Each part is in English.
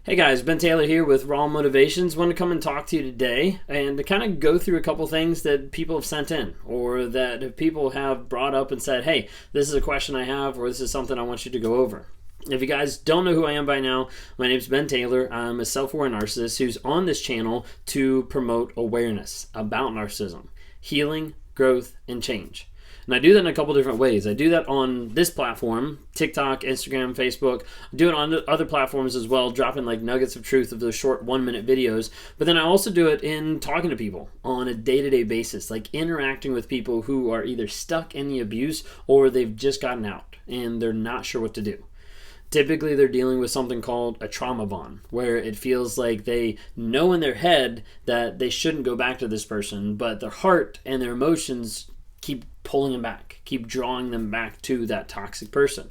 Hey guys, Ben Taylor here with Raw Motivations. Want to come and talk to you today and to kind of go through a couple things that people have sent in or that people have brought up and said, hey, this is a question I have or this is something I want you to go over. If you guys don't know who I am by now, my name is Ben Taylor. I'm a self-aware narcissist who's on this channel to promote awareness about narcissism, healing, growth, and change. And I do that in a couple different ways. I do that on this platform, TikTok, Instagram, Facebook. I do it on other platforms as well, dropping like nuggets of truth of those short 1-minute videos. But then I also do it in talking to people on a day-to-day basis, like interacting with people who are either stuck in the abuse or they've just gotten out and they're not sure what to do. Typically, they're dealing with something called a trauma bond, where it feels like they know in their head that they shouldn't go back to this person, but their heart and their emotions keep pulling them back, keep drawing them back to that toxic person.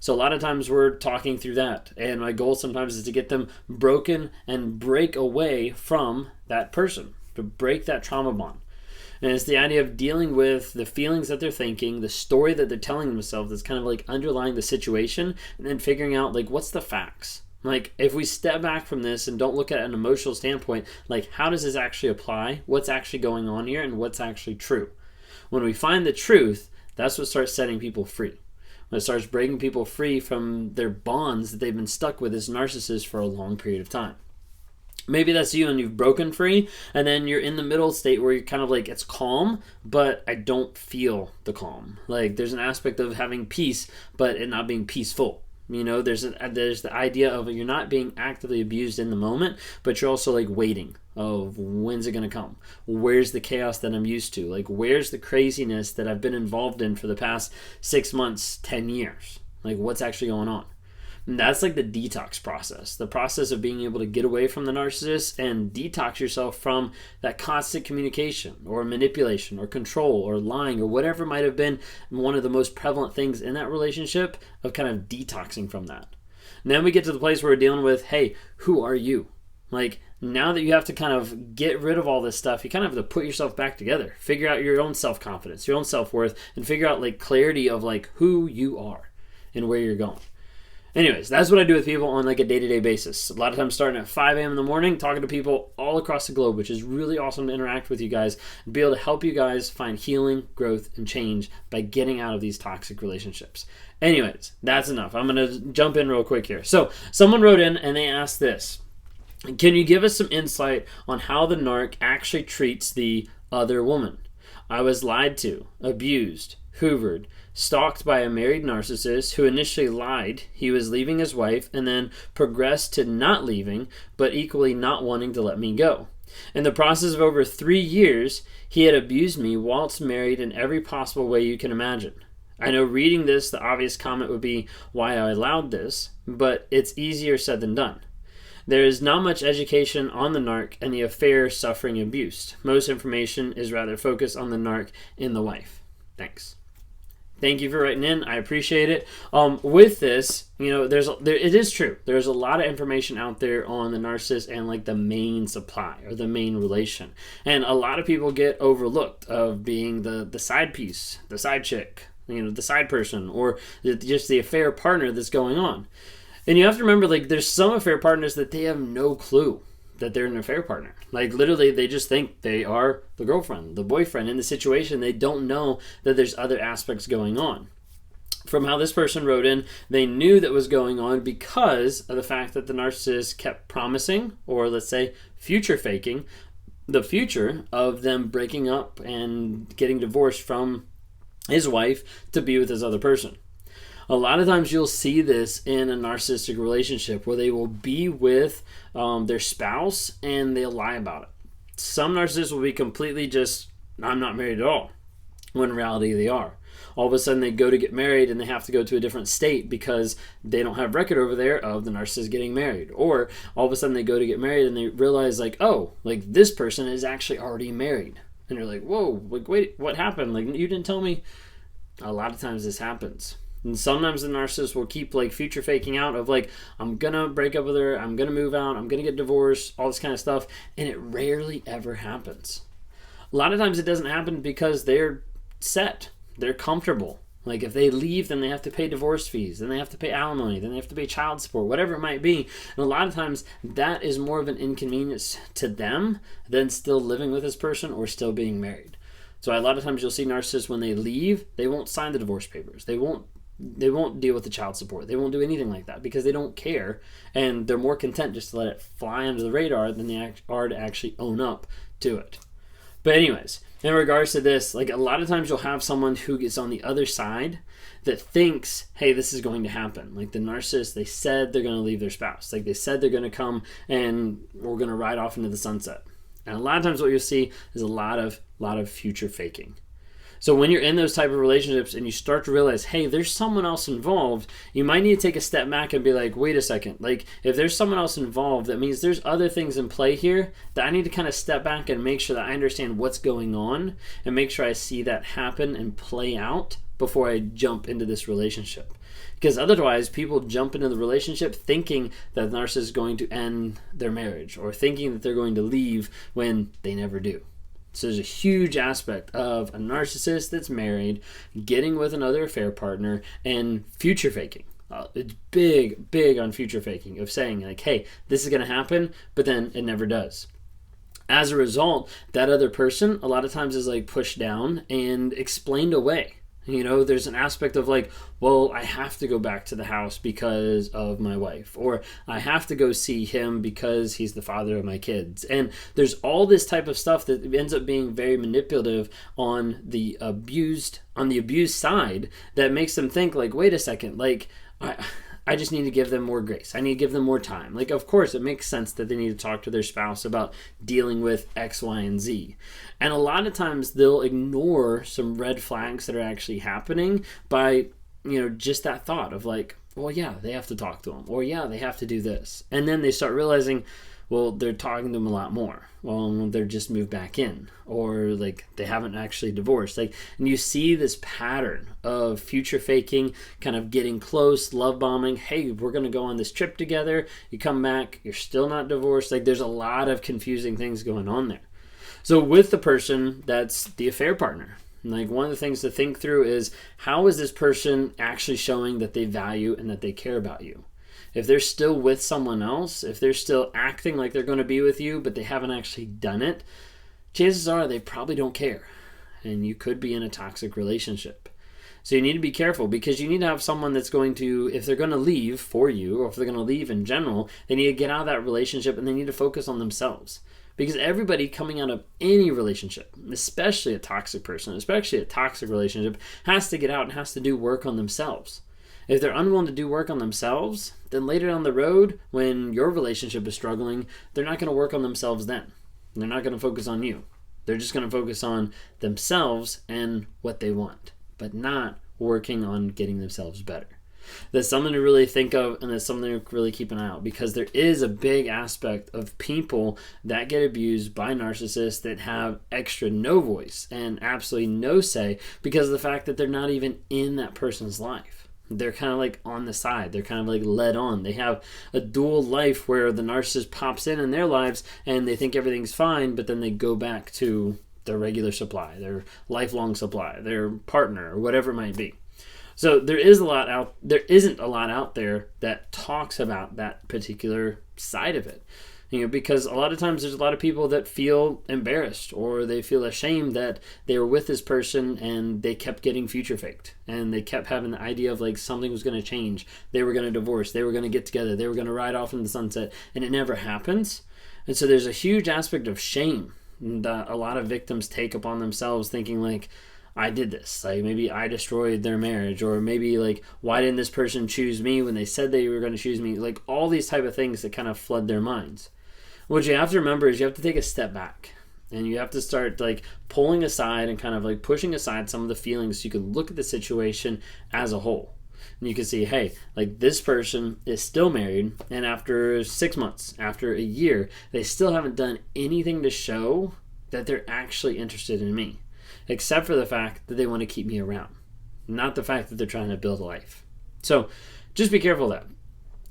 So a lot of times we're talking through that. And my goal sometimes is to get them broken and break away from that person, to break that trauma bond. And it's the idea of dealing with the feelings that they're thinking, the story that they're telling themselves that's kind of like underlying the situation, and then figuring out like what's the facts. Like if we step back from this and don't look at an emotional standpoint, like how does this actually apply? What's actually going on here and what's actually true? When we find the truth, that's what starts setting people free. When it starts breaking people free from their bonds that they've been stuck with as narcissists for a long period of time. Maybe that's you and you've broken free and then you're in the middle state where you're kind of like, it's calm, but I don't feel the calm. Like there's an aspect of having peace, but it not being peaceful. You know, there's the idea of you're not being actively abused in the moment, but you're also like waiting of when's it going to come? Where's the chaos that I'm used to? Like where's the craziness that I've been involved in for the past 6 months, 10 years? Like what's actually going on? And that's like the detox process, the process of being able to get away from the narcissist and detox yourself from that constant communication or manipulation or control or lying or whatever might have been one of the most prevalent things in that relationship, of kind of detoxing from that. And then we get to the place where we're dealing with, hey, who are you? Like now that you have to kind of get rid of all this stuff, you kind of have to put yourself back together, figure out your own self-confidence, your own self-worth, and figure out like clarity of like who you are and where you're going. Anyways, that's what I do with people on like a day-to-day basis. A lot of times starting at 5 a.m. in the morning, talking to people all across the globe, which is really awesome to interact with you guys and be able to help you guys find healing, growth, and change by getting out of these toxic relationships. Anyways, that's enough. I'm going to jump in real quick here. So someone wrote in and they asked this. Can you give us some insight on how the narc actually treats the other woman? I was lied to, abused, hoovered, stalked by a married narcissist who initially lied he was leaving his wife and then progressed to not leaving, but equally not wanting to let me go. In the process of over 3 years, he had abused me whilst married in every possible way you can imagine. I know reading this, the obvious comment would be why I allowed this, but it's easier said than done. There is not much education on the narc and the affair suffering abuse. Most information is rather focused on the narc and the wife. Thanks. Thank you for writing in. I appreciate it. With this, you know, it is true. There's a lot of information out there on the narcissist and like the main supply or the main relation. And a lot of people get overlooked of being the side piece, the side chick, you know, the side person, or just the affair partner that's going on. And you have to remember, like, there's some affair partners that they have no clue that they're an affair partner. Like, literally, they just think they are the girlfriend, the boyfriend in the situation. They don't know that there's other aspects going on. From how this person wrote in, they knew that was going on because of the fact that the narcissist kept promising, or let's say future faking, the future of them breaking up and getting divorced from his wife to be with this other person. A lot of times you'll see this in a narcissistic relationship where they will be with their spouse and they'll lie about it. Some narcissists will be completely just, I'm not married at all, when in reality they are. All of a sudden they go to get married and they have to go to a different state because they don't have record over there of the narcissist getting married. Or all of a sudden they go to get married and they realize like, oh, like this person is actually already married. And you're like, whoa, like wait, what happened? Like you didn't tell me. A lot of times this happens. And sometimes the narcissist will keep like future faking out of like, I'm gonna break up with her, I'm gonna move out, I'm gonna get divorced, all this kind of stuff. And it rarely ever happens. A lot of times it doesn't happen because they're set, they're comfortable. Like if they leave, then they have to pay divorce fees, then they have to pay alimony, then they have to pay child support, whatever it might be. And a lot of times that is more of an inconvenience to them than still living with this person or still being married. So a lot of times you'll see narcissists, when they leave, they won't sign the divorce papers. They won't deal with the child support. They won't do anything like that because they don't care, and they're more content just to let it fly under the radar than they are to actually own up to it. But anyways, in regards to this, like a lot of times you'll have someone who gets on the other side that thinks, hey, this is going to happen. Like the narcissist, they said they're going to leave their spouse. Like they said they're going to come and we're going to ride off into the sunset. And a lot of times what you'll see is a lot of future faking. So when you're in those type of relationships and you start to realize, hey, there's someone else involved, you might need to take a step back and be like, wait a second. Like if there's someone else involved, that means there's other things in play here that I need to kind of step back and make sure that I understand what's going on and make sure I see that happen and play out before I jump into this relationship. Because otherwise, people jump into the relationship thinking that the narcissist is going to end their marriage or thinking that they're going to leave when they never do. So there's a huge aspect of a narcissist that's married, getting with another affair partner, and future faking. It's big on future faking, of saying like, hey, this is going to happen, but then it never does. As a result, that other person a lot of times is like pushed down and explained away. You know, there's an aspect of like, well, I have to go back to the house because of my wife, or I have to go see him because he's the father of my kids. And there's all this type of stuff that ends up being very manipulative on the abused side that makes them think like, wait a second, like I just need to give them more grace. I need to give them more time. Like, of course, it makes sense that they need to talk to their spouse about dealing with X, Y, and Z. And a lot of times they'll ignore some red flags that are actually happening by, just that thought of like, well, yeah, they have to talk to them. Or, yeah, they have to do this. And then they start realizing, well, they're talking to them a lot more. Well, they're just moved back in, or like they haven't actually divorced. Like, and you see this pattern of future faking, kind of getting close, love bombing. Hey, we're going to go on this trip together. You come back, you're still not divorced. Like, there's a lot of confusing things going on there. So with the person that's the affair partner, like one of the things to think through is, how is this person actually showing that they value and that they care about you? If they're still with someone else, if they're still acting like they're going to be with you, but they haven't actually done it, chances are they probably don't care. And you could be in a toxic relationship. So you need to be careful, because you need to have someone that's going to, if they're going to leave for you, or if they're going to leave in general, they need to get out of that relationship and they need to focus on themselves. Because everybody coming out of any relationship, especially a toxic person, especially a toxic relationship, has to get out and has to do work on themselves. If they're unwilling to do work on themselves, then later down the road, when your relationship is struggling, they're not going to work on themselves then. They're not going to focus on you. They're just going to focus on themselves and what they want, but not working on getting themselves better. That's something to really think of, and that's something to really keep an eye out, because there is a big aspect of people that get abused by narcissists that have extra no voice and absolutely no say because of the fact that they're not even in that person's life. They're kind of like on the side. They're kind of like led on. They have a dual life where the narcissist pops in their lives and they think everything's fine, but then they go back to their regular supply, their lifelong supply, their partner, or whatever it might be. So there isn't a lot out there that talks about that particular side of it. Because a lot of times there's a lot of people that feel embarrassed, or they feel ashamed that they were with this person and they kept getting future faked, and they kept having the idea of like something was going to change. They were going to divorce. They were going to get together. They were going to ride off in the sunset, and it never happens. And so there's a huge aspect of shame that a lot of victims take upon themselves, thinking like, I did this, like maybe I destroyed their marriage, or maybe like, why didn't this person choose me when they said they were going to choose me? Like all these type of things that kind of flood their minds. What you have to remember is you have to take a step back, and you have to start like pulling aside and kind of like pushing aside some of the feelings so you can look at the situation as a whole. And you can see, hey, like this person is still married, and after 6 months, after a year, they still haven't done anything to show that they're actually interested in me, except for the fact that they want to keep me around, not the fact that they're trying to build a life. So just be careful of that.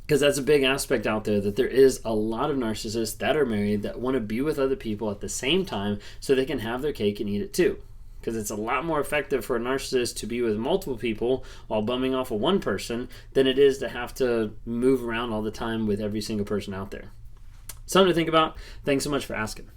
Because that's a big aspect out there, that there is a lot of narcissists that are married that want to be with other people at the same time so they can have their cake and eat it too. because it's a lot more effective for a narcissist to be with multiple people while bumming off of one person than it is to have to move around all the time with every single person out there. Something to think about. Thanks so much for asking.